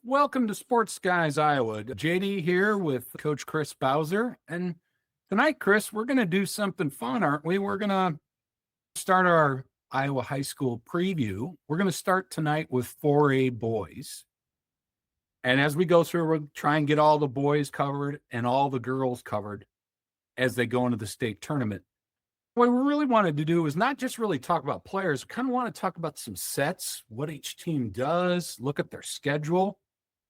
Welcome to Sports Skies, Iowa. JD here with Coach Chris Bowser. And tonight, Chris, we're going to do something fun, aren't we? We're going to start our Iowa high school preview. We're going to start tonight with 4A boys. And as we go through, we'll try and get all the boys covered and all the girls covered as they go into the state tournament. What we really wanted to do is not just really talk about players, we kind of want to talk about some sets, what each team does, look at their schedule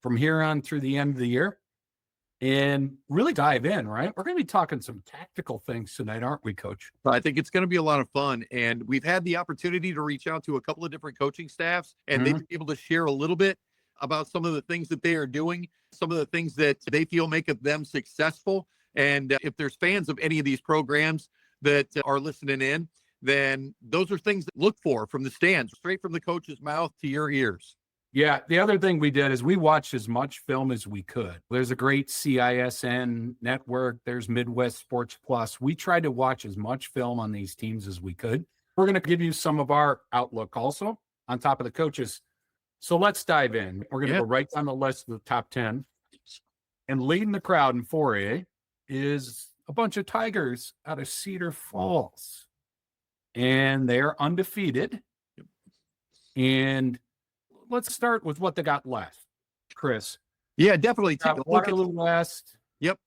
from here on through the end of the year, and really dive in, right? We're going to be talking some tactical things tonight, aren't we, Coach? I think it's going to be a lot of fun. And we've had the opportunity to reach out to a couple of different coaching staffs, and they've been able to share a little bit about some of the things that they are doing, some of the things that they feel make them successful. And if there's fans of any of these programs that are listening in, then those are things to look for from the stands, straight from the coach's mouth to your ears. Yeah, the other thing we did is we watched as much film as we could. There's a great CISN network. There's Midwest Sports Plus. We tried to watch as much film on these teams as we could. We're going to give you some of our outlook also on top of the coaches. So let's dive in. We're going to go right down the list of the top 10. And leading the crowd in 4A is a bunch of Tigers out of Cedar Falls. And they're undefeated. And let's start with what they got left, Chris. Yeah, definitely. Take a look at Waterloo West. Yep.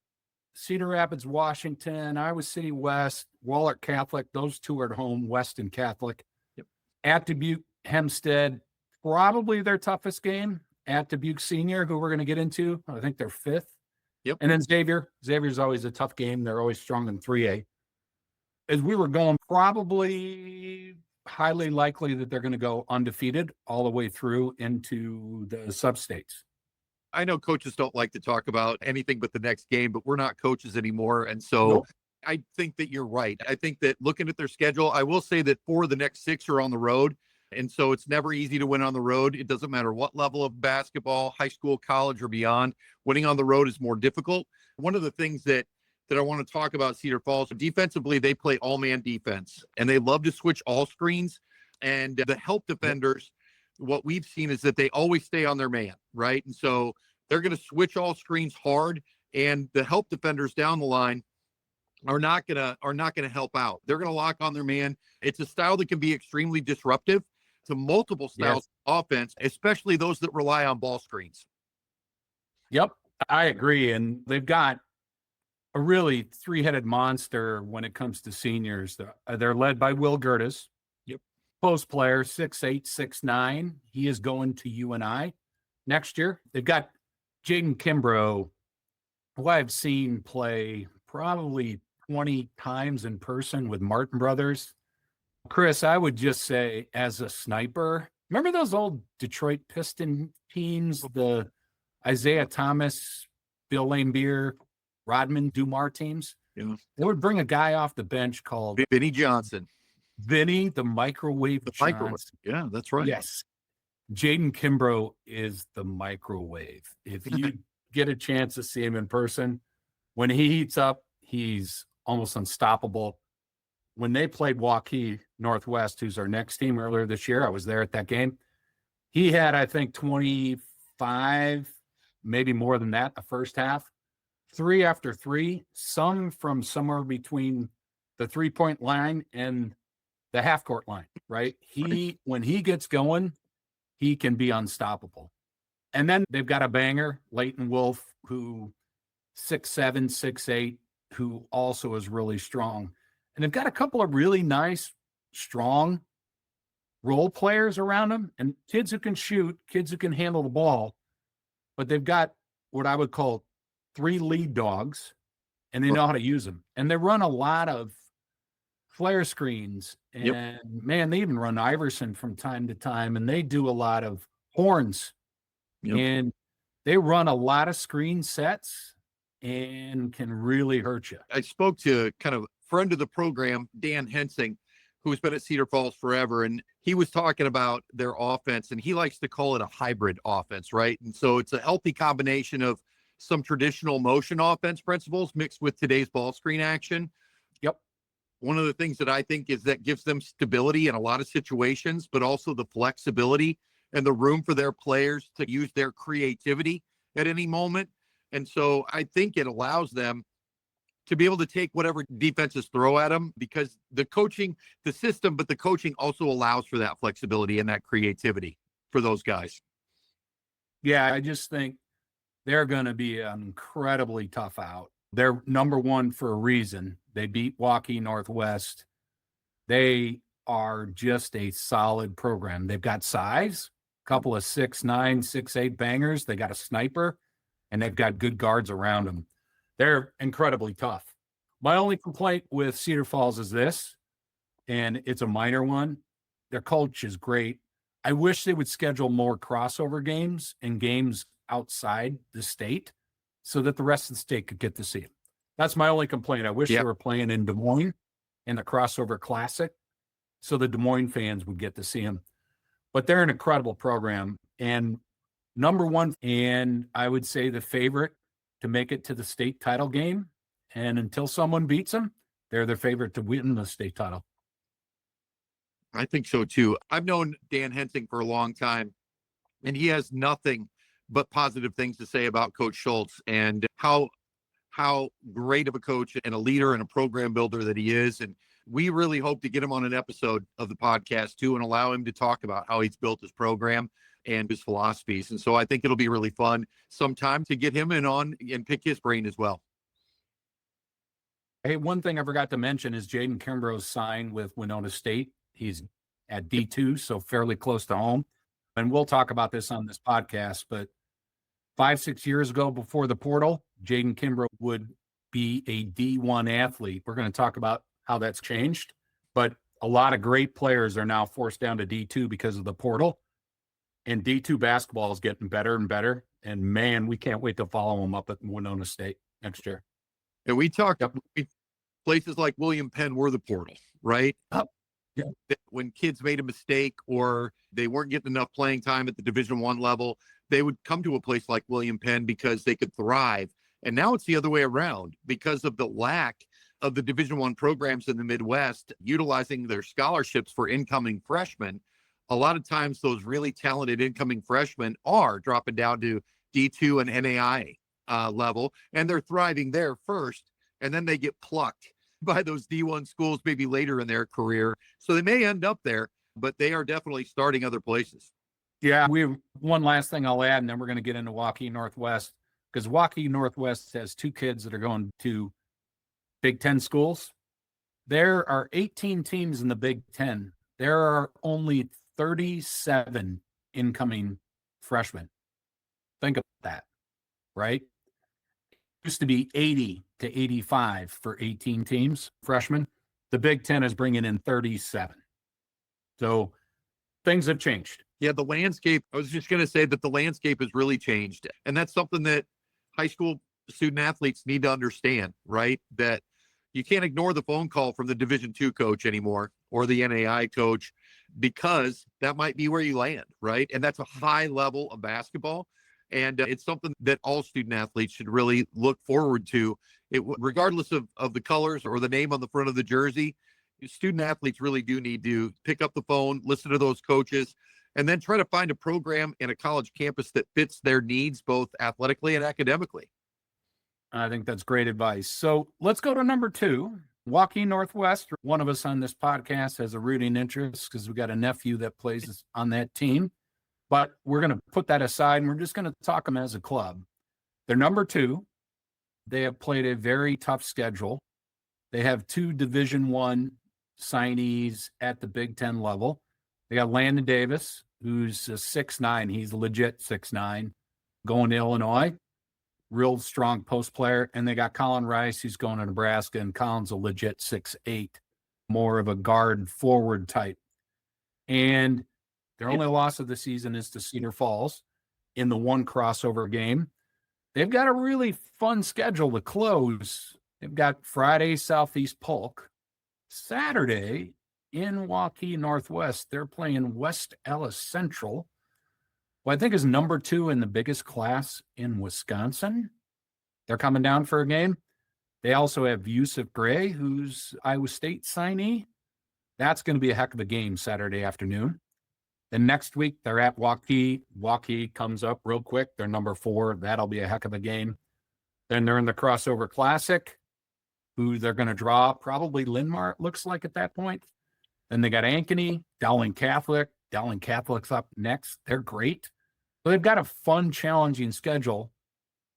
Cedar Rapids, Washington, Iowa City West, Wahlert Catholic. Those two are at home, West and Catholic. Yep. At Dubuque, Hempstead, probably their toughest game. At Dubuque Senior, who we're going to get into. I think they're fifth. Yep. And then Xavier. Xavier's always a tough game. They're always strong in 3A. As we were going, probably highly likely that they're going to go undefeated all the way through into the sub-states. I know coaches don't like to talk about anything but the next game, but we're not coaches anymore. And so I think that you're right. I think that looking at their schedule, I will say that 4 of the next 6 are on the road. And so it's never easy to win on the road. It doesn't matter what level of basketball, high school, college, or beyond. Winning on the road is more difficult. One of the things that I want to talk about Cedar Falls, defensively, they play all-man defense, and they love to switch all screens. And the help defenders, what we've seen is that they always stay on their man, right? And so they're going to switch all screens hard, and the help defenders down the line are not going to help out. They're going to lock on their man. It's a style that can be extremely disruptive to multiple styles of offense, especially those that rely on ball screens. Yep, I agree. And they've got a really three-headed monster when it comes to seniors. They're led by Will Gertis. Yep. Post player, 6'8", 6'9". He is going to UNI next year. They've got Jaden Kimbrough, who I've seen play probably 20 times in person with Martin Brothers. Chris, I would just say as a sniper, remember those old Detroit Piston teams, the Isaiah Thomas, Bill Laimbeer, Rodman Dumar teams? Yeah. They would bring a guy off the bench called Vinny Johnson. Vinny, the microwave. Yeah, that's right. Yes. Jaden Kimbrough is the microwave. If you get a chance to see him in person, when he heats up, he's almost unstoppable. When they played Waukee Northwest, who's our next team earlier this year, I was there at that game. He had, I think, 25, maybe more than that, the first half. 3 after 3, some from somewhere between the 3-point line and the half-court line, right? When he gets going, he can be unstoppable. And then they've got a banger, Leighton Wolf, who 6'7", 6'8", who also is really strong. And they've got a couple of really nice, strong role players around them and kids who can shoot, kids who can handle the ball. But they've got what I would call 3 lead dogs, and they know how to use them. And they run a lot of flare screens. And, man, they even run Iverson from time to time, and they do a lot of horns. Yep. And they run a lot of screen sets and can really hurt you. I spoke to kind of friend of the program, Dan Hensing, who's been at Cedar Falls forever, and he was talking about their offense, and he likes to call it a hybrid offense, right? And so it's a healthy combination of some traditional motion offense principles mixed with today's ball screen action. Yep. One of the things that I think is that gives them stability in a lot of situations, but also the flexibility and the room for their players to use their creativity at any moment. And so I think it allows them to be able to take whatever defenses throw at them, because the coaching, the system, but the coaching also allows for that flexibility and that creativity for those guys. Yeah, I just think they're going to be an incredibly tough out. They're number one for a reason. They beat Waukee Northwest. They are just a solid program. They've got size, a couple of 6'9", 6'8" bangers. They got a sniper, and they've got good guards around them. They're incredibly tough. My only complaint with Cedar Falls is this, and it's a minor one. Their coach is great. I wish they would schedule more crossover games and games outside the state so that the rest of the state could get to see them. That's my only complaint. I wish they were playing in Des Moines in the crossover classic so the Des Moines fans would get to see them. But they're an incredible program, and number one, and I would say the favorite to make it to the state title game. And until someone beats them, they're the favorite to win the state title. I think so too. I've known Dan Hensing for a long time, and he has nothing but positive things to say about Coach Schultz and how great of a coach and a leader and a program builder that he is. And we really hope to get him on an episode of the podcast too, and allow him to talk about how he's built his program and his philosophies. And so I think it'll be really fun sometime to get him in on and pick his brain as well. Hey, one thing I forgot to mention is Jaden Kimbrough's signed with Winona State. He's at D2, so fairly close to home. And we'll talk about this on this podcast, but 5-6 years ago before the portal, Jaden Kimbrough would be a D1 athlete. We're going to talk about how that's changed, but a lot of great players are now forced down to D2 because of the portal. And D2 basketball is getting better and better. And man, we can't wait to follow them up at Winona State next year. And we talked places like William Penn were the portal, right? Yeah. When kids made a mistake or they weren't getting enough playing time at the Division I level, they would come to a place like William Penn because they could thrive. And now it's the other way around because of the lack of the Division I programs in the Midwest utilizing their scholarships for incoming freshmen. A lot of times those really talented incoming freshmen are dropping down to D2 and NAI level, and they're thriving there first, and then they get plucked by those D1 schools maybe later in their career. So they may end up there, but they are definitely starting other places. Yeah, we have one last thing I'll add, and then we're going to get into Waukee Northwest, because Waukee Northwest has 2 kids that are going to Big Ten schools. There are 18 teams in the Big Ten. There are only 37 incoming freshmen. Think of that, right? It used to be 80 to 85 for 18 teams, freshmen. The Big Ten is bringing in 37. So things have changed. Yeah, the landscape, I was just going to say that the landscape has really changed. And that's something that high school student athletes need to understand, right? That you can't ignore the phone call from the Division II coach anymore or the NAI coach, because that might be where you land, right? And that's a high level of basketball. And it's something that all student athletes should really look forward to. Regardless of the colors or the name on the front of the jersey, student athletes really do need to pick up the phone, listen to those coaches, and then try to find a program in a college campus that fits their needs, both athletically and academically. I think that's great advice. So let's go to number 2. Waukee Northwest. One of us on this podcast has a rooting interest because we got a nephew that plays on that team. But we're going to put that aside, and we're just going to talk them as a club. They're number 2. They have played a very tough schedule. They have 2 Division I signees at the Big Ten level. They got Landon Davis, who's a 6'9". He's legit 6'9", going to Illinois. Real strong post player. And they got Colin Rice, who's going to Nebraska, and Colin's a legit 6'8", more of a guard forward type. And their only loss of the season is to Cedar Falls in the one crossover game. They've got a really fun schedule to close. They've got Friday, Southeast Polk. Saturday in Waukee Northwest, they're playing West Ellis Central, who I think is number 2 in the biggest class in Wisconsin. They're coming down for a game. They also have Yusuf Gray, who's Iowa State signee. That's going to be a heck of a game Saturday afternoon. Then next week, they're at Waukee. Waukee comes up real quick. They're number 4. That'll be a heck of a game. Then they're in the Crossover Classic, who they're going to draw probably LinnMar, it looks like at that point. Then they got Ankeny, Dowling Catholic. Dowling Catholic's up next. They're great. So they've got a fun, challenging schedule.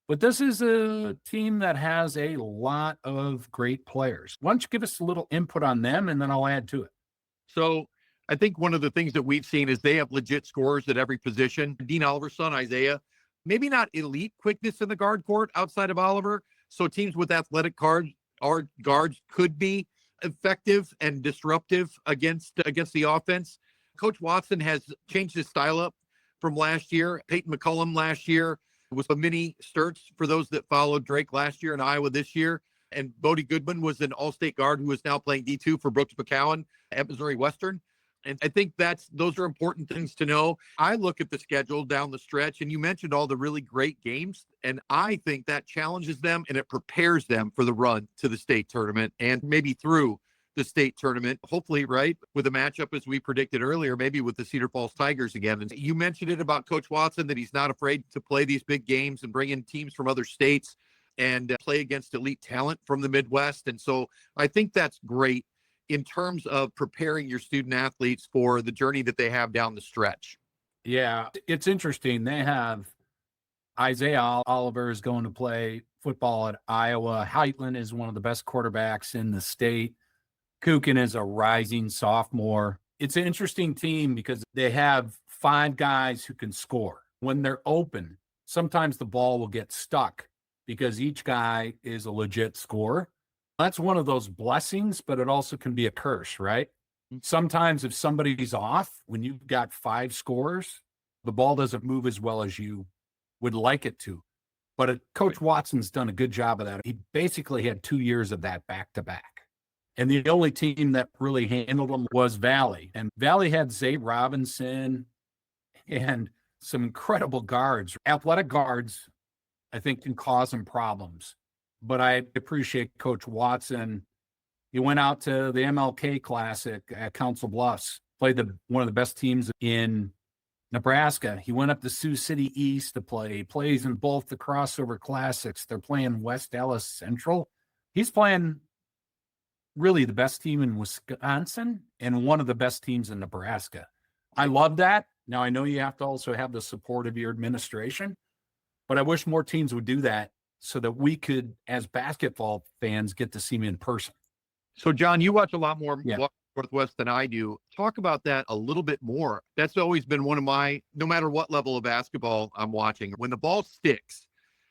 But this is a team that has a lot of great players. Why don't you give us a little input on them, and then I'll add to it. So I think one of the things that we've seen is they have legit scorers at every position. Dean Oliver's son, Isaiah, maybe not elite quickness in the guard court outside of Oliver. So teams with athletic guards could be effective and disruptive against the offense. Coach Watson has changed his style up from last year. Peyton McCullum last year was a mini Sturts for those that followed Drake last year in Iowa this year. And Bodie Goodman was an all-state guard who is now playing D2 for Brooks McCowan at Missouri Western. And I think those are important things to know. I look at the schedule down the stretch, and you mentioned all the really great games, and I think that challenges them and it prepares them for the run to the state tournament and maybe through the state tournament, hopefully, right, with a matchup as we predicted earlier, maybe with the Cedar Falls Tigers again. And you mentioned it about Coach Watson, that he's not afraid to play these big games and bring in teams from other states and play against elite talent from the Midwest. And so I think that's great in terms of preparing your student athletes for the journey that they have down the stretch. Yeah, it's interesting. They have Isaiah Oliver is going to play football at Iowa. Heitland is one of the best quarterbacks in the state. Kukin is a rising sophomore. It's an interesting team because they have 5 guys who can score. When they're open, sometimes the ball will get stuck because each guy is a legit scorer. That's one of those blessings, but it also can be a curse, right? Sometimes if somebody's off, when you've got 5 scorers, the ball doesn't move as well as you would like it to. But Coach Watson's done a good job of that. He basically had 2 years of that back-to-back. And the only team that really handled them was Valley. And Valley had Zay Robinson and some incredible guards. Athletic guards, I think, can cause them problems. But I appreciate Coach Watson. He went out to the MLK Classic at Council Bluffs, played one of the best teams in Nebraska. He went up to Sioux City East to play. He plays in both the Crossover Classics. They're playing West Dallas Central. He's playing really the best team in Wisconsin and one of the best teams in Nebraska. I love that. Now, I know you have to also have the support of your administration, but I wish more teams would do that so that we could, as basketball fans, get to see me in person. So, John, you watch a lot more Northwest than I do. Talk about that a little bit more. That's always been one of my, no matter what level of basketball I'm watching, when the ball sticks,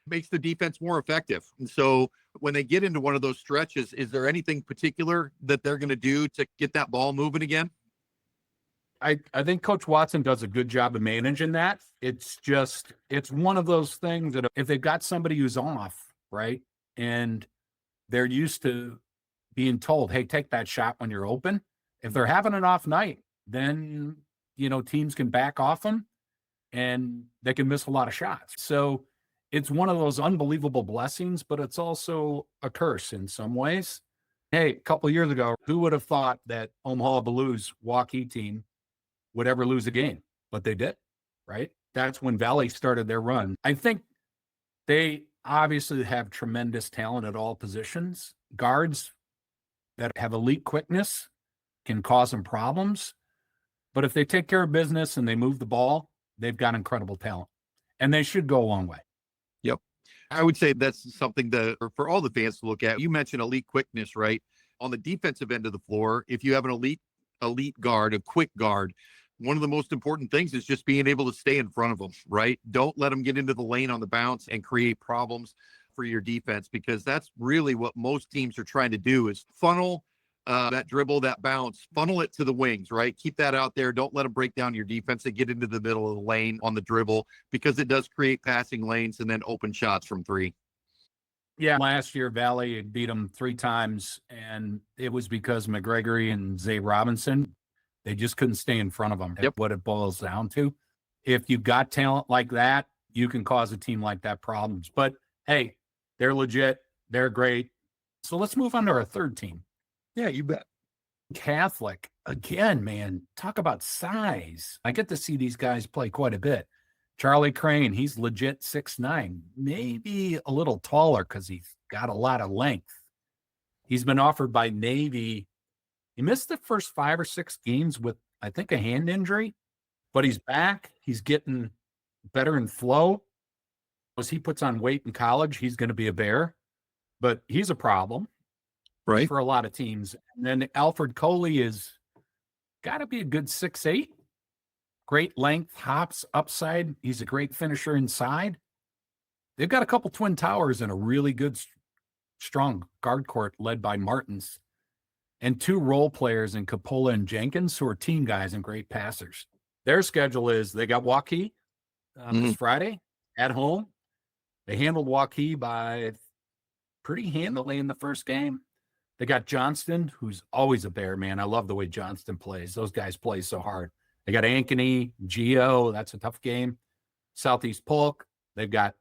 makes the defense more effective. And so when they get into one of those stretches, is there anything particular that they're going to do to get that ball moving again? I think Coach Watson does a good job of managing that. It's one of those things that if they've got somebody who's off, right, and they're used to being told, hey, take that shot when you're open. If they're having an off night, then, teams can back off them and they can miss a lot of shots. So it's one of those unbelievable blessings, but it's also a curse in some ways. Hey, a couple of years ago, who would have thought that Omaha Blues Waukee team would ever lose a game? But they did, right? That's when Valley started their run. I think they obviously have tremendous talent at all positions. Guards that have elite quickness can cause them problems. But if they take care of business and they move the ball, they've got incredible talent. And they should go a long way. Yep. I would say that's something that for all the fans to look at. You mentioned elite quickness, right? On the defensive end of the floor, if you have an elite guard, a quick guard, one of the most important things is just being able to stay in front of them, right? Don't let them get into the lane on the bounce and create problems for your defense, because that's really what most teams are trying to do, is funnel that dribble, that bounce, funnel it to the wings, right? Keep that out there. Don't let them break down your defense and get into the middle of the lane on the dribble, because it does create passing lanes and then open shots from 3. Yeah, last year, Valley had beat them 3 times, and it was because McGregory and Zay Robinson, they just couldn't stay in front of them. Yep. What it boils down to. If you've got talent like that, you can cause a team like that problems. But hey, they're legit. They're great. So let's move on to our third team. Yeah, you bet. Catholic. again, man, talk about size. I get to see these guys play quite a bit. Charlie Crane, he's legit 6'9", maybe a little taller because he's got a lot of length. He's been offered by Navy. He missed the first 5 or 6 games with, I think, a hand injury, but he's back. He's getting better in flow. As he puts on weight in college, he's going to be a bear, but he's a problem Right. for a lot of teams. And then Alfred Coley is got to be a good 6'8". Great length, hops, upside. He's a great finisher inside. They've got a couple twin towers and a really good, strong guard court led by Martins, and 2 role players in Capola and Jenkins who are team guys and great passers. Their schedule is they got Waukee this Friday at home. They handled Waukee by pretty handily in the first game. They got Johnston, who's always a bear, man. I love the way Johnston plays. Those guys play so hard. They got Ankeny, Geo. That's a tough game. Southeast Polk. They've got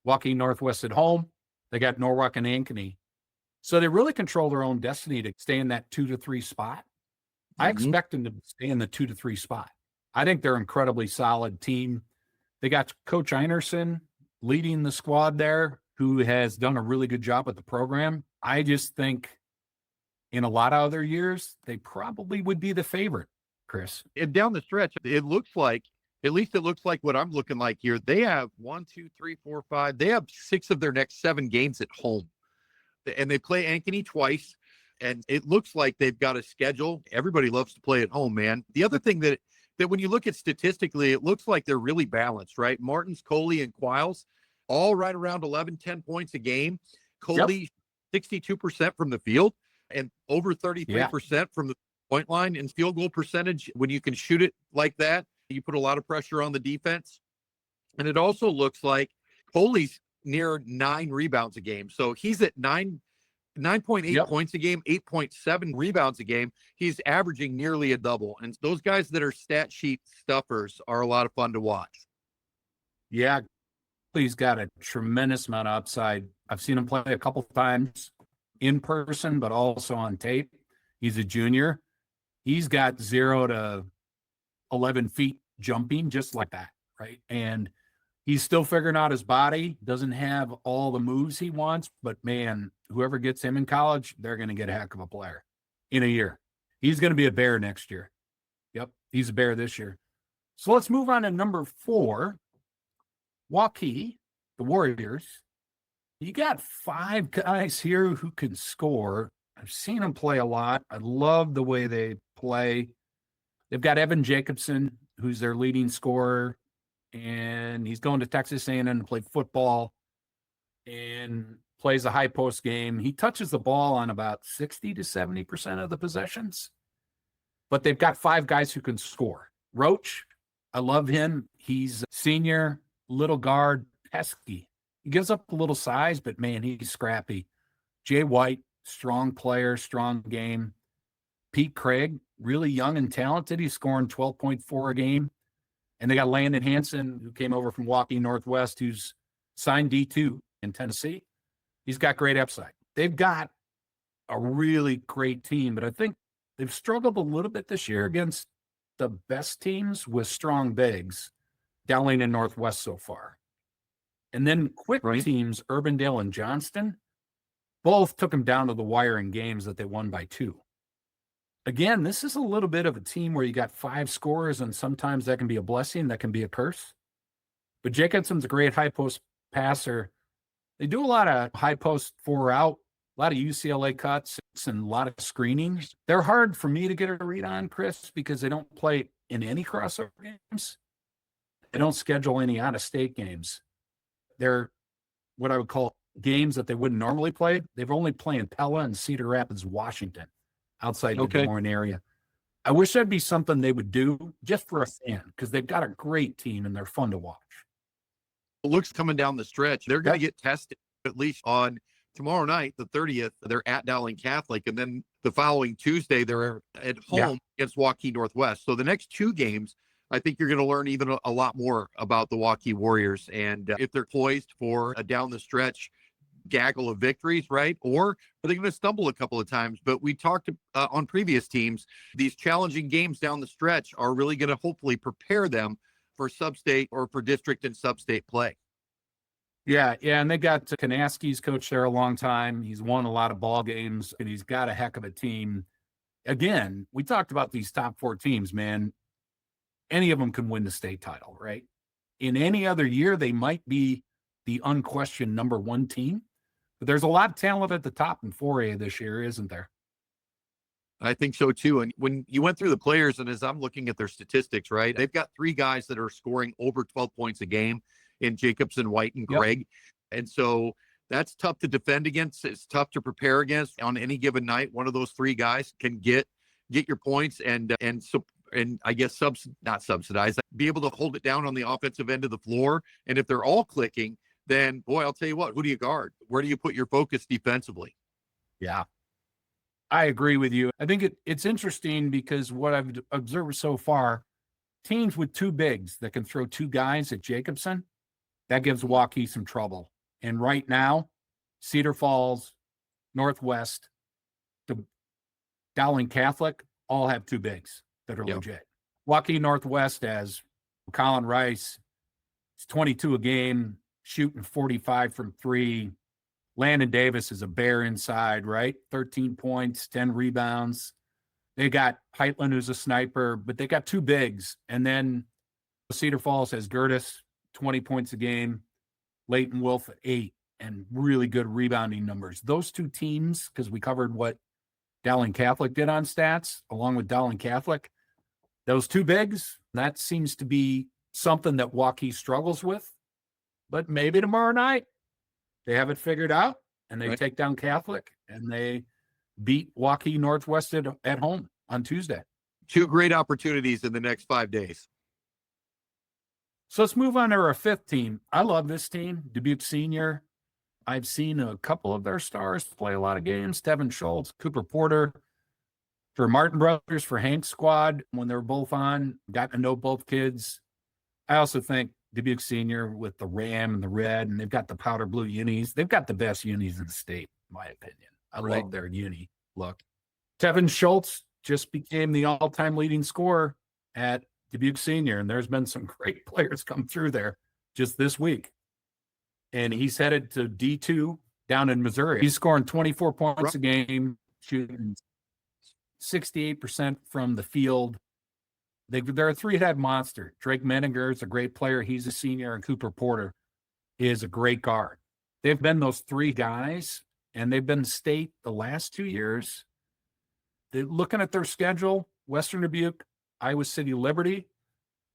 Waukee Northwest at home. They got Norwalk and Ankeny. So they really control their own destiny to stay in that 2 to 3 spot. I expect them to stay in the 2 to 3 spot. I think they're an incredibly solid team. They got Coach Einerson leading the squad there, who has done a really good job with the program. I just think in a lot of other years, they probably would be the favorite, Chris. And down the stretch, it looks like, at least it looks like what I'm looking like here. They have 1, 2, 3, 4, 5. They have 6 of their next 7 games at home. And they play Ankeny twice. And it looks like they've got a schedule. Everybody loves to play at home, man. The other thing that when you look at statistically, it looks like they're really balanced, right? Martins, Coley, and Quiles, all right around 11, 10 points a game. Coley, 62% from the field and over 33% from the point line and field goal percentage. When you can shoot it like that, you put a lot of pressure on the defense. And it also looks like Coley's near 9 rebounds a game. So he's at 9.8 points a game, 8.7 rebounds a game. He's averaging nearly a double. And those guys that are stat sheet stuffers are a lot of fun to watch. Yeah, he's got a tremendous amount of upside. I've seen him play a couple times in person, but also on tape. He's a junior. He's got 0 to 11 feet jumping just like that, right? And he's still figuring out his body, doesn't have all the moves he wants, but man, whoever gets him in college, they're going to get a heck of a player in a year. He's going to be a bear next year. Yep, he's a bear this year. So let's move on to number 4, Waukee, the Warriors. You got 5 guys here who can score. I've seen them play a lot. I love the way they play. They've got Evan Jacobson, who's their leading scorer, and he's going to Texas A&M to play football and plays a high post game. He touches the ball on about 60 to 70% of the possessions, but they've got 5 guys who can score. Roach, I love him. He's a senior, little guard, pesky. He gives up a little size, but man, he's scrappy. Jay White, strong player, strong game. Pete Craig, really young and talented. He's scoring 12.4 a game. And they got Landon Hanson, who came over from Waukee Northwest, who's signed D2 in Tennessee. He's got great upside. They've got a really great team, but I think they've struggled a little bit this year against the best teams with strong bigs, Dowling and Northwest so far. And then quick teams, Urbandale and Johnston, both took them down to the wire in games that they won by 2. Again, this is a little bit of a team where you got 5 scorers, and sometimes that can be a blessing, that can be a curse. But Jacobson's a great high post passer. They do a lot of high post 4 out, a lot of UCLA cuts, and a lot of screening. They're hard for me to get a read on, Chris, because they don't play in any crossover games. They don't schedule any out-of-state games. They're what I would call games that they wouldn't normally play. They've only played in Pella and Cedar Rapids, Washington, outside the Des Moines area. I wish that'd be something they would do just for a fan, because they've got a great team and they're fun to watch. It looks coming down the stretch. They're going to get tested at least on tomorrow night, the 30th. They're at Dowling Catholic. And then the following Tuesday, they're at home against Waukee Northwest. So the next 2 games, I think you're going to learn even a lot more about the Waukee Warriors and if they're poised for a down the stretch gaggle of victories, right? Or are they going to stumble a couple of times? But we talked on previous teams, these challenging games down the stretch are really going to hopefully prepare them for sub-state or for district and sub-state play. Yeah, and they got Kanaski's coached there a long time. He's won a lot of ball games, and he's got a heck of a team. Again, we talked about these top 4 teams, man. Any of them can win the state title, right? In any other year, they might be the unquestioned number 1 team. But there's a lot of talent at the top in 4A this year, isn't there? I think so too. And when you went through the players, and as I'm looking at their statistics, right, they've got 3 guys that are scoring over 12 points a game in Jacobson, White, and Craig. And so that's tough to defend against. It's tough to prepare against on any given night. One of those 3 guys can get your points and I guess not subsidize, be able to hold it down on the offensive end of the floor. And if they're all clicking, then boy, I'll tell you what, who do you guard? Where do you put your focus defensively? Yeah, I agree with you. I think it's interesting because what I've observed so far, teams with 2 bigs that can throw 2 guys at Jacobson, that gives Waukee some trouble. And right now, Cedar Falls, Northwest, the Dowling Catholic all have 2 bigs that are legit. Waukee Northwest has Colin Rice. It's 22 a game, shooting 45 from 3. Landon Davis is a bear inside, right? 13 points, 10 rebounds. They got Heitland, who's a sniper, but they got 2 bigs. And then Cedar Falls has Gertis, 20 points a game, Leighton Wolf at 8, and really good rebounding numbers. Those 2 teams, because we covered what Dowling Catholic did on stats, along with Dowling Catholic, those 2 bigs, that seems to be something that Waukee struggles with. But maybe tomorrow night they have it figured out, and they take down Catholic, and they beat Waukee Northwest at home on Tuesday. 2 great opportunities in the next 5 days. So let's move on to our 5th team. I love this team, Dubuque Senior. I've seen a couple of their stars play a lot of games. Tevin Schultz, Cooper Porter, for Martin Brothers, for Hank's squad, when they were both on, got to know both kids. I also think Dubuque Senior with the Ram and the red, and they've got the powder blue unis. They've got the best unis in the state, in my opinion. I love their uni look. Tevin Schultz just became the all-time leading scorer at Dubuque Senior, and there's been some great players come through there just this week. And he's headed to D2 down in Missouri. He's scoring 24 points a game, shooting 68% from the field. They're a 3-head monster. Drake Menninger is a great player. He's a senior, and Cooper Porter is a great guard. They've been those 3 guys, and they've been state the last 2 years. They're looking at their schedule, Western Dubuque, Iowa City Liberty.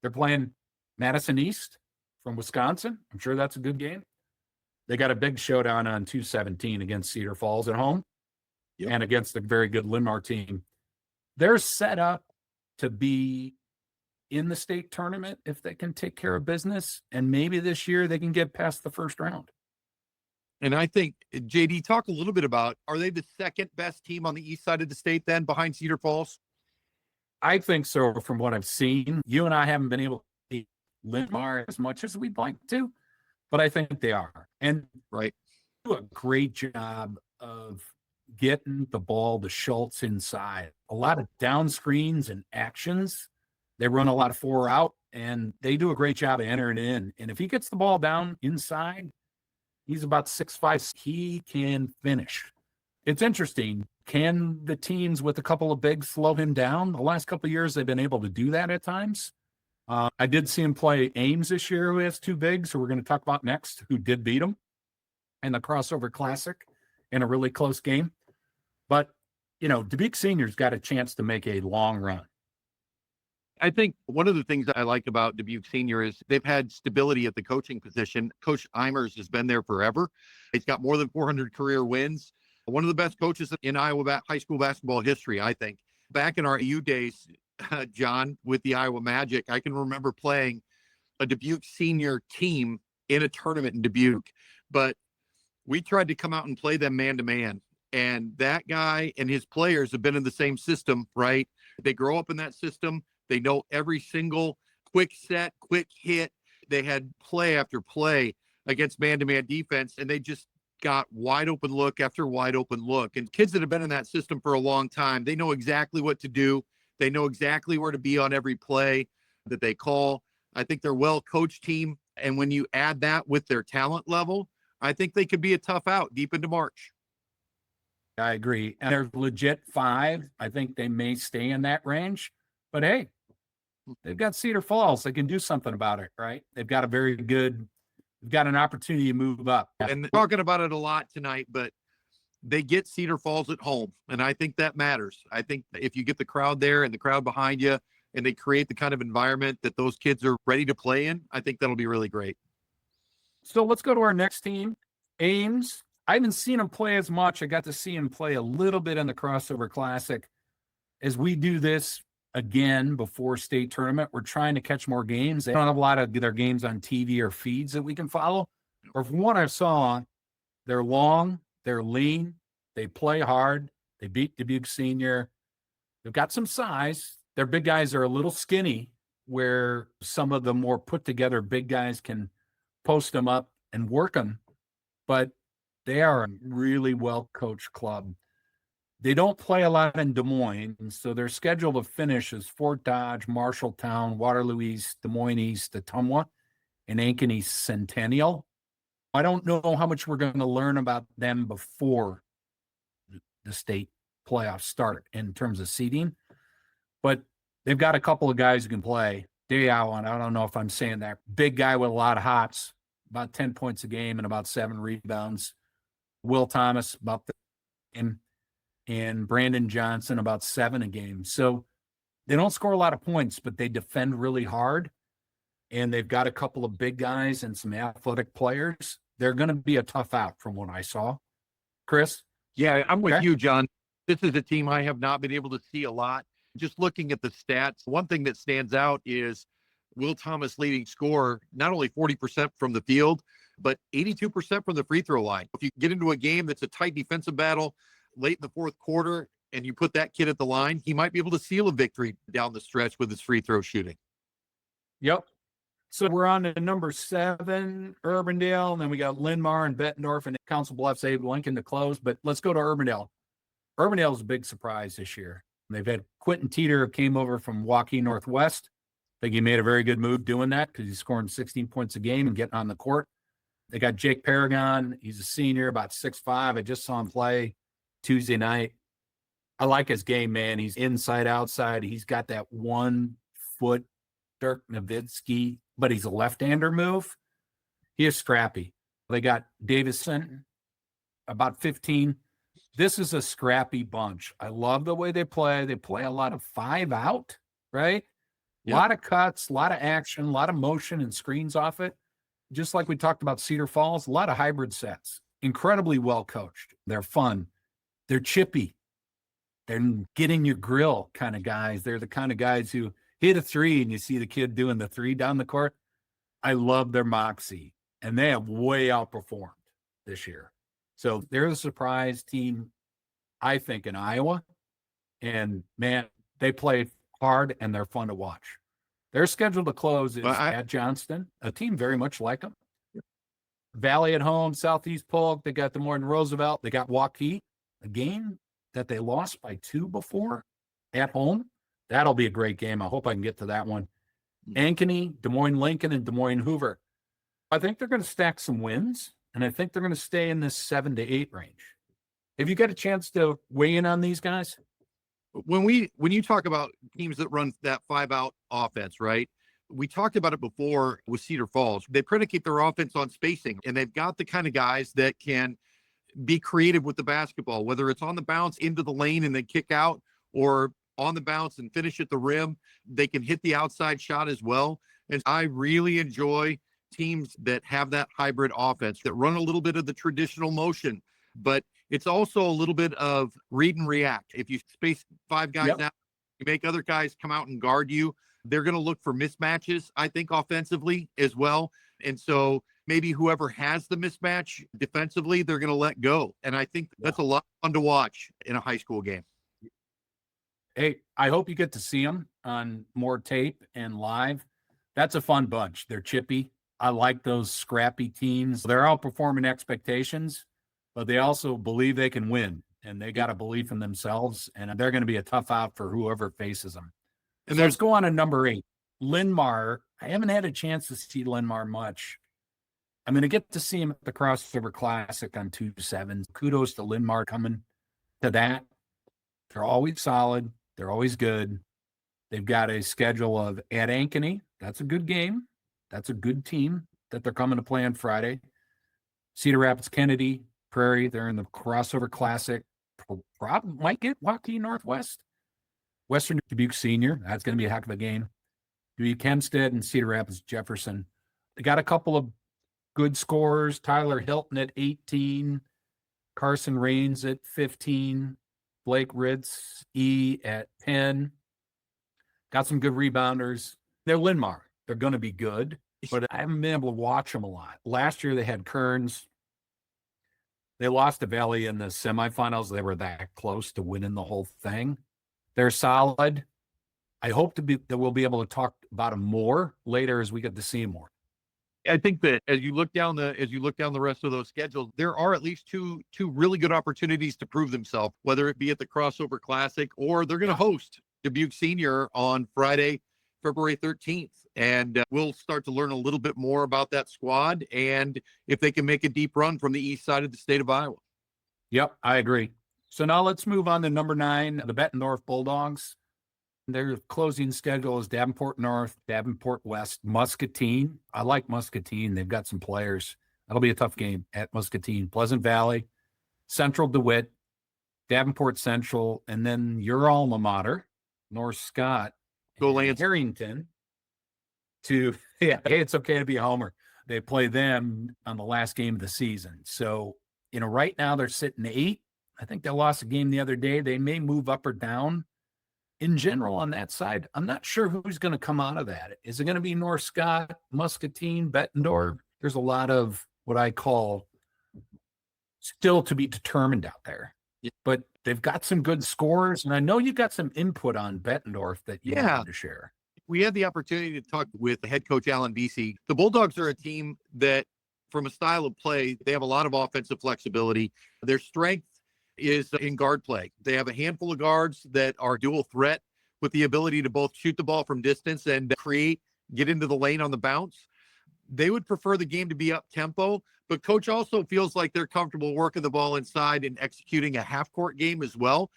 They're playing Madison East from Wisconsin. I'm sure that's a good game. They got a big showdown on 2/17 against Cedar Falls at home and against a very good LinnMar team. They're set up to be in the state tournament if they can take care of business. And maybe this year they can get past the first round. And I think, JD, talk a little bit about, are they the 2nd best team on the east side of the state then, behind Cedar Falls? I think so, from what I've seen. You and I haven't been able to see LinnMar as much as we'd like to, but I think they are. And do a great job of getting the ball to Schultz inside. A lot of down screens and actions. They run a lot of 4 out, and they do a great job of entering in. And if he gets the ball down inside, he's about 6'5". He can finish. It's interesting. Can the teams with a couple of bigs slow him down? The last couple of years, they've been able to do that at times. I did see him play Ames this year, who has 2 bigs, who we're going to talk about next, who did beat him in the crossover classic in a really close game. But, Dubuque Senior's got a chance to make a long run. I think one of the things that I like about Dubuque Senior is they've had stability at the coaching position. Coach Eimers has been there forever. He's got more than 400 career wins. One of the best coaches in Iowa high school basketball history, I think. Back in our AU days, John, with the Iowa Magic, I can remember playing a Dubuque Senior team in a tournament in Dubuque. But we tried to come out and play them man-to-man. And that guy and his players have been in the same system, right? They grow up in that system. They know every single quick set, quick hit. They had play after play against man-to-man defense, and they just got wide open look after wide open look. And kids that have been in that system for a long time, they know exactly what to do. They know exactly where to be on every play that they call. I think they're a well-coached team. And when you add that with their talent level, I think they could be a tough out deep into March. I agree. And they're legit 5. I think they may stay in that range. But hey, they've got Cedar Falls. They can do something about it, right? They've got an opportunity to move up. And talking about it a lot tonight, but they get Cedar Falls at home. And I think that matters. I think if you get the crowd there and the crowd behind you and they create the kind of environment that those kids are ready to play in, I think that'll be really great. So let's go to our next team, Ames. I haven't seen them play as much. I got to see them play a little bit in the Crossover Classic. As we do this again before state tournament, we're trying to catch more games. They don't have a lot of their games on TV or feeds that we can follow. Or from what I saw, they're long, they're lean, they play hard, they beat Dubuque Senior. They've got some size. Their big guys are a little skinny, where some of the more put together big guys can post them up and work them. But they are a really well-coached club. They don't play a lot in Des Moines, so their schedule to finish is Fort Dodge, Marshalltown, Waterloo East, Des Moines East, Ottumwa, and Ankeny Centennial. I don't know how much we're going to learn about them before the state playoffs start in terms of seeding, but they've got a couple of guys who can play. Dayawan, I don't know if I'm saying that. Big guy with a lot of hots, about 10 points a game and about 7 rebounds. Will Thomas, about the game, and Brandon Johnson, about 7 a game. So they don't score a lot of points, but they defend really hard. And they've got a couple of big guys and some athletic players. They're going to be a tough out from what I saw. Chris? Yeah, I'm with Okay. you, John. This is a team I have not been able to see a lot. Just looking at the stats, one thing that stands out is Will Thomas leading scorer, not only 40% from the field, but 82% from the free throw line. If you get into a game that's a tight defensive battle late in the fourth quarter and you put that kid at the line, he might be able to seal a victory down the stretch with his free throw shooting. Yep. So we're on to number 7, Urbandale, and then we got LinnMar and Bettendorf and Council Bluffs, Abe Lincoln to close. But let's go to Urbandale. Urbandale is a big surprise this year. They've had Quentin Teeter came over from Waukee Northwest. I think he made a very good move doing that because he's scoring 16 points a game and getting on the court. They got Jake Paragon. He's a senior, about 6'5". I just saw him play Tuesday night. I like his game, man. He's inside, outside. He's got that 1-foot Dirk Nowitzki, but he's a left-hander move. He is scrappy. They got Davison, about 15. This is a scrappy bunch. I love the way they play. They play a lot of 5 out, right? A lot of cuts, a lot of action, a lot of motion and screens off it. Just like we talked about Cedar Falls, a lot of hybrid sets. Incredibly well coached. They're fun. They're chippy. They're getting your grill kind of guys. They're the kind of guys who hit a 3 and you see the kid doing the 3 down the court. I love their moxie, and they have way outperformed this year. So they're the surprise team, I think, in Iowa. And, man, they play hard, and they're fun to watch. Their schedule to close is at Johnston, a team very much like them. Valley at home, Southeast Polk. They got Des Moines Roosevelt. They got Waukee, a game that they lost by 2 before at home. That'll be a great game. I hope I can get to that one. Ankeny, Des Moines Lincoln, and Des Moines Hoover. I think they're going to stack some wins, and I think they're going to stay in this 7 to 8 range. Have you got a chance to weigh in on these guys? When you talk about teams that run that 5-out offense, right? We talked about it before with Cedar Falls. They predicate their offense on spacing, and they've got the kind of guys that can be creative with the basketball, whether it's on the bounce into the lane and then kick out, or on the bounce and finish at the rim. They can hit the outside shot as well. And I really enjoy teams that have that hybrid offense, that run a little bit of the traditional motion, but it's also a little bit of read and react. If you space 5 guys out, you make other guys come out and guard you. They're going to look for mismatches, I think, offensively as well. And so maybe whoever has the mismatch defensively, they're going to let go. And I think that's a lot of fun to watch in a high school game. Hey, I hope you get to see them on more tape and live. That's a fun bunch. They're chippy. I like those scrappy teams. They're outperforming expectations. but they also believe they can win, and they got a belief in themselves, and they're going to be a tough out for whoever faces them. And let's go on to number 8, LinnMar. I haven't had a chance to see LinnMar much. I'm going to get to see him at the Crossover Classic on 2/7. Kudos to LinnMar coming to that. They're always solid. They're always good. They've got a schedule of at Ankeny. That's a good game. That's a good team that they're coming to play on Friday. Cedar Rapids, Kennedy, Prairie. They're in the Crossover Classic. Probably might get Waukee Northwest. Western Dubuque Senior. That's going to be a heck of a game. Dubuque Hempstead and Cedar Rapids Jefferson. They got a couple of good scorers. Tyler Hilton at 18. Carson Rains at 15. Blake Ritz E at 10. Got some good rebounders. They're LinnMar. They're going to be good, but I haven't been able to watch them a lot. Last year they had Kearns. They lost to Valley in the semifinals. They were that close to winning the whole thing. They're solid. I hope that we'll be able to talk about them more later as we get to see them more. I think that as you look down the rest of those schedules, there are at least two really good opportunities to prove themselves, whether it be at the Crossover Classic or they're going to host Dubuque Senior on Friday, February 13th. And we'll start to learn a little bit more about that squad and if they can make a deep run from the east side of the state of Iowa. Yep, I agree. So now let's move on to number 9, the Bettendorf Bulldogs. Their closing schedule is Davenport North, Davenport West, Muscatine. I like Muscatine. They've got some players. That'll be a tough game at Muscatine. Pleasant Valley, Central DeWitt, Davenport Central, and then your alma mater, North Scott, Go Lance. Harrington. Hey, it's okay to be a homer. They play them on the last game of the season. So, right now they're sitting 8. I think they lost a game the other day. They may move up or down. In general, on that side, I'm not sure who's going to come out of that. Is it going to be North Scott, Muscatine, Bettendorf? There's a lot of what I call still to be determined out there. Yeah. But they've got some good scorers, and I know you've got some input on Bettendorf that you wanted to share. We had the opportunity to talk with head coach Alan Vesey. The Bulldogs are a team that, from a style of play, they have a lot of offensive flexibility. Their strength is in guard play. They have a handful of guards that are dual threat with the ability to both shoot the ball from distance and get into the lane on the bounce. They would prefer the game to be up tempo, but coach also feels like they're comfortable working the ball inside and executing a half court game as well.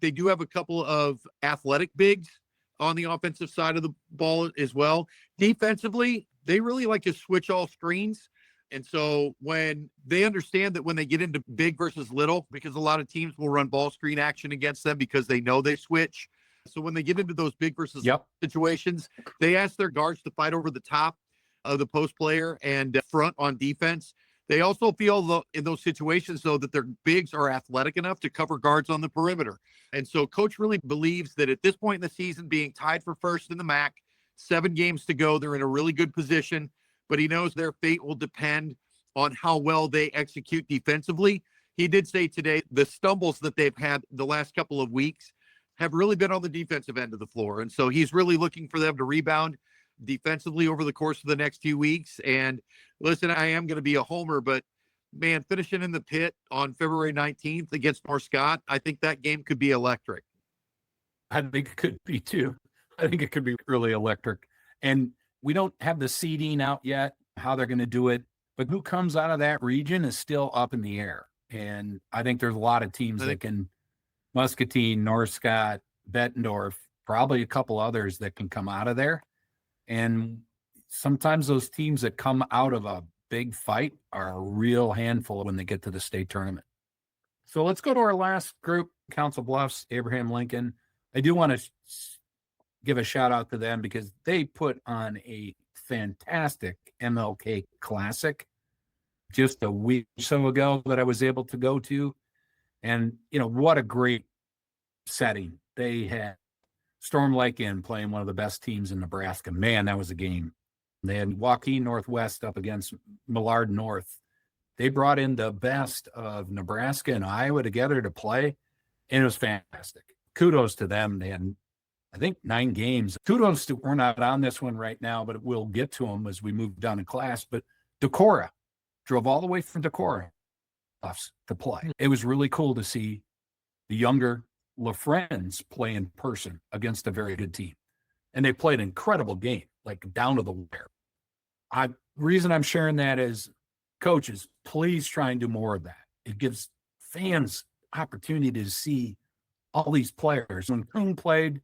They do have a couple of athletic bigs on the offensive side of the ball as well. Defensively, they really like to switch all screens. And so when they understand that when they get into big versus little, because a lot of teams will run ball screen action against them because they know they switch. So when they get into those big versus situations, they ask their guards to fight over the top of the post player and front on defense. They also feel in those situations, though, that their bigs are athletic enough to cover guards on the perimeter. And so coach really believes that at this point in the season, being tied for first in the MAC, 7 games to go, they're in a really good position. But he knows their fate will depend on how well they execute defensively. He did say today the stumbles that they've had the last couple of weeks have really been on the defensive end of the floor. And so he's really looking for them to rebound defensively over the course of the next few weeks. And listen, I am going to be a homer, but man, finishing in the pit on February 19th against North Scott, I think that game could be electric. I think it could be too. I think it could be really electric. And we don't have the seeding out yet, how they're going to do it, but who comes out of that region is still up in the air. And I think there's a lot of teams that can, Muscatine, North Scott, Bettendorf, probably a couple others that can come out of there. And sometimes those teams that come out of a big fight are a real handful when they get to the state tournament. So let's go to our last group, Council Bluffs, Abraham Lincoln. I do want to give a shout out to them because they put on a fantastic MLK Classic just a week or so ago that I was able to go to. And, what a great setting. They had Storm Lake Inn playing one of the best teams in Nebraska. Man, that was a game. They had Waukee Northwest up against Millard North. They brought in the best of Nebraska and Iowa together to play, and it was fantastic. Kudos to them. They had, I think, 9 games. Kudos to, we're not on this one right now, but we'll get to them as we move down in class. But Decorah drove all the way from Decorah Bluffs to play. It was really cool to see the younger LaFriends play in person against a very good team. And they played an incredible game, like down to the wire. Reason I'm sharing that is, coaches, please try and do more of that. It gives fans opportunity to see all these players. When Coon played,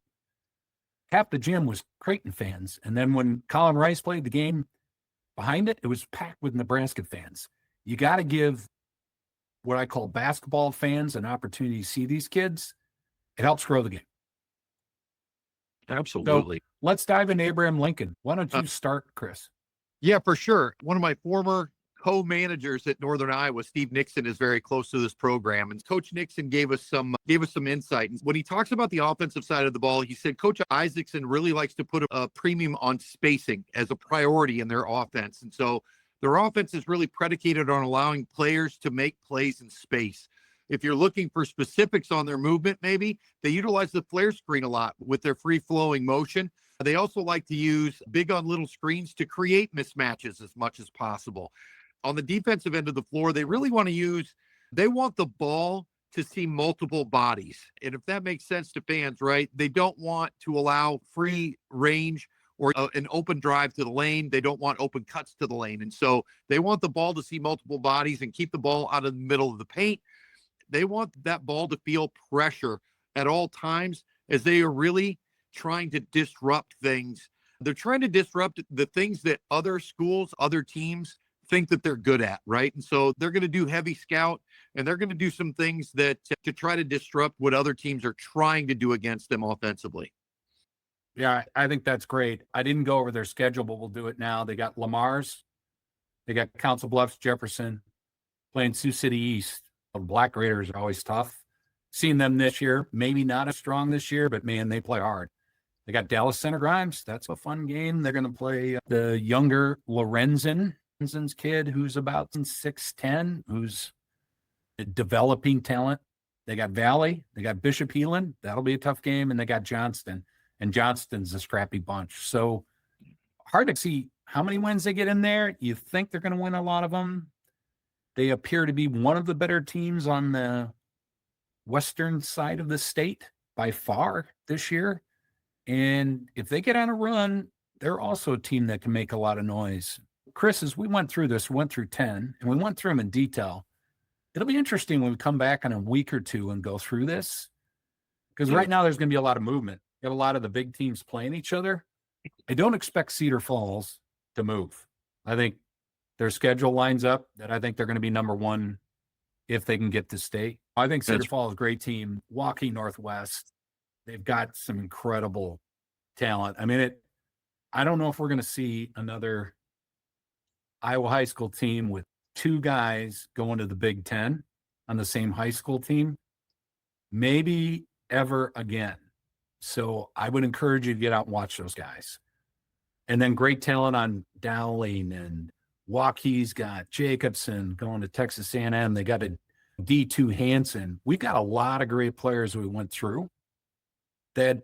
half the gym was Creighton fans. And then when Colin Rice played the game behind it, it was packed with Nebraska fans. You got to give what I call basketball fans an opportunity to see these kids. It helps grow the game. Absolutely. So let's dive into Abraham Lincoln. Why don't you start, Chris? Yeah, for sure. One of my former co-managers at Northern Iowa, Steve Nixon, is very close to this program. And Coach Nixon gave us some insight. And when he talks about the offensive side of the ball, he said Coach Isaacson really likes to put a premium on spacing as a priority in their offense. And so their offense is really predicated on allowing players to make plays in space. If you're looking for specifics on their movement, maybe they utilize the flare screen a lot with their free-flowing motion. They also like to use big on little screens to create mismatches as much as possible. On the defensive end of the floor, they really want the ball to see multiple bodies. And if that makes sense to fans, right, they don't want to allow free range or an open drive to the lane. They don't want open cuts to the lane. And so they want the ball to see multiple bodies and keep the ball out of the middle of the paint. They want that ball to feel pressure at all times as they are really trying to disrupt things. They're trying to disrupt the things that other schools, other teams think that they're good at, right? And so they're going to do heavy scout, and they're going to do some things that to try to disrupt what other teams are trying to do against them offensively. Yeah, I think that's great. I didn't go over their schedule, but we'll do it now. They got Lamar's, they got Council Bluffs, Jefferson, playing Sioux City East. The Black Raiders are always tough. Seen them this year, maybe not as strong this year, but man, they play hard. They got Dallas Center Grimes. That's a fun game. They're going to play the younger Lorenzen's kid, who's about 6'10", who's a developing talent. They got Valley. They got Bishop Heelan. That'll be a tough game. And they got Johnston. And Johnston's a scrappy bunch. So hard to see how many wins they get in there. You think they're going to win a lot of them. They appear to be one of the better teams on the western side of the state by far this year. And if they get on a run, they're also a team that can make a lot of noise. Chris, as we went through 10, and we went through them in detail. It'll be interesting when we come back in a week or two and go through this. Because right now there's going to be a lot of movement. You have a lot of the big teams playing each other. I don't expect Cedar Falls to move. I think their schedule lines up that I think they're going to be number one if they can get to state. I think Cedar Falls is a great team. Waukee Northwest, they've got some incredible talent. I mean, I don't know if we're going to see another Iowa high school team with two guys going to the Big Ten on the same high school team, maybe ever again. So I would encourage you to get out and watch those guys. And then great talent on Dowling, and Waukee's got Jacobson going to Texas A&M. They got a D2 Hansen. We've got a lot of great players we went through. That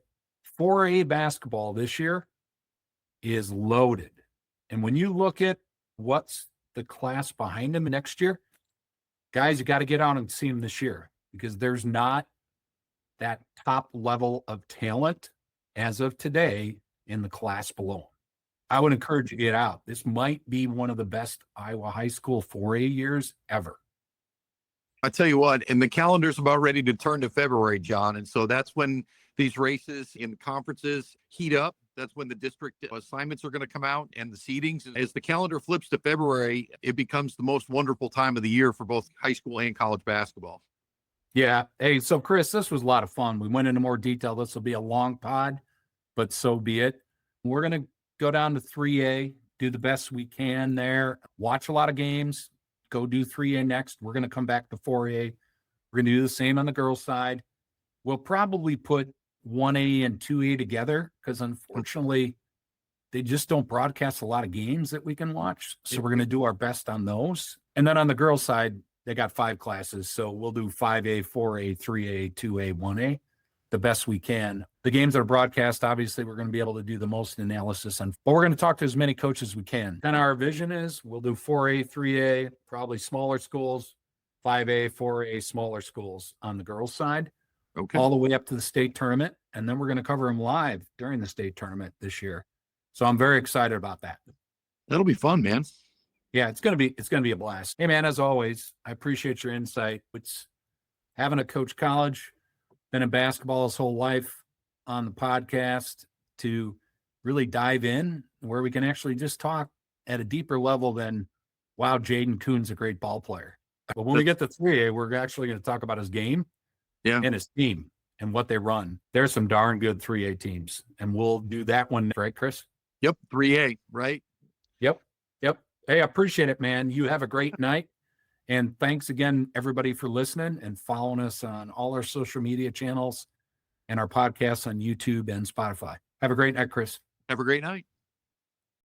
4A basketball this year is loaded. And when you look at what's the class behind them next year, guys, you got to get out and see them this year, because there's not that top level of talent as of today in the class below. I would encourage you to get out. This might be one of the best Iowa high school 4A years ever. I tell you what, and the calendar's about ready to turn to February, John. And so that's when these races in conferences heat up. That's when the district assignments are going to come out and the seedings. As the calendar flips to February, it becomes the most wonderful time of the year for both high school and college basketball. Yeah. Hey, so Chris, this was a lot of fun. We went into more detail. This will be a long pod, but so be it. We're going to go down to 3A, do the best we can there, watch a lot of games, go do 3A next. We're going to come back to 4A. We're going to do the same on the girls' side. We'll probably put 1A and 2A together because unfortunately they just don't broadcast a lot of games that we can watch. So we're going to do our best on those. And then on the girls' side, they got 5 classes. So we'll do 5A, 4A, 3A, 2A, 1A, the best we can. The games that are broadcast, obviously, we're going to be able to do the most analysis on, but we're going to talk to as many coaches as we can. Kind of our vision is we'll do 4A, 3A, probably smaller schools, 5A, 4A, smaller schools on the girls' side, Okay. all the way up to the state tournament. And then we're going to cover them live during the state tournament this year. So I'm very excited about that. That'll be fun, man. Yeah, it's going to be a blast. Hey man, as always, I appreciate your insight. It's having a coach college, been in basketball his whole life, on the podcast to really dive in where we can actually just talk at a deeper level than, wow, Jaden Kuhn's a great ball player. But when we get to 3A, we're actually going to talk about his game and his team and what they run. There's some darn good 3A teams, and we'll do that one, right, Chris? Yep, 3A, right? Yep. Hey, I appreciate it, man. You have a great night. And thanks again, everybody, for listening and following us on all our social media channels and our podcasts on YouTube and Spotify. Have a great night, Chris. Have a great night.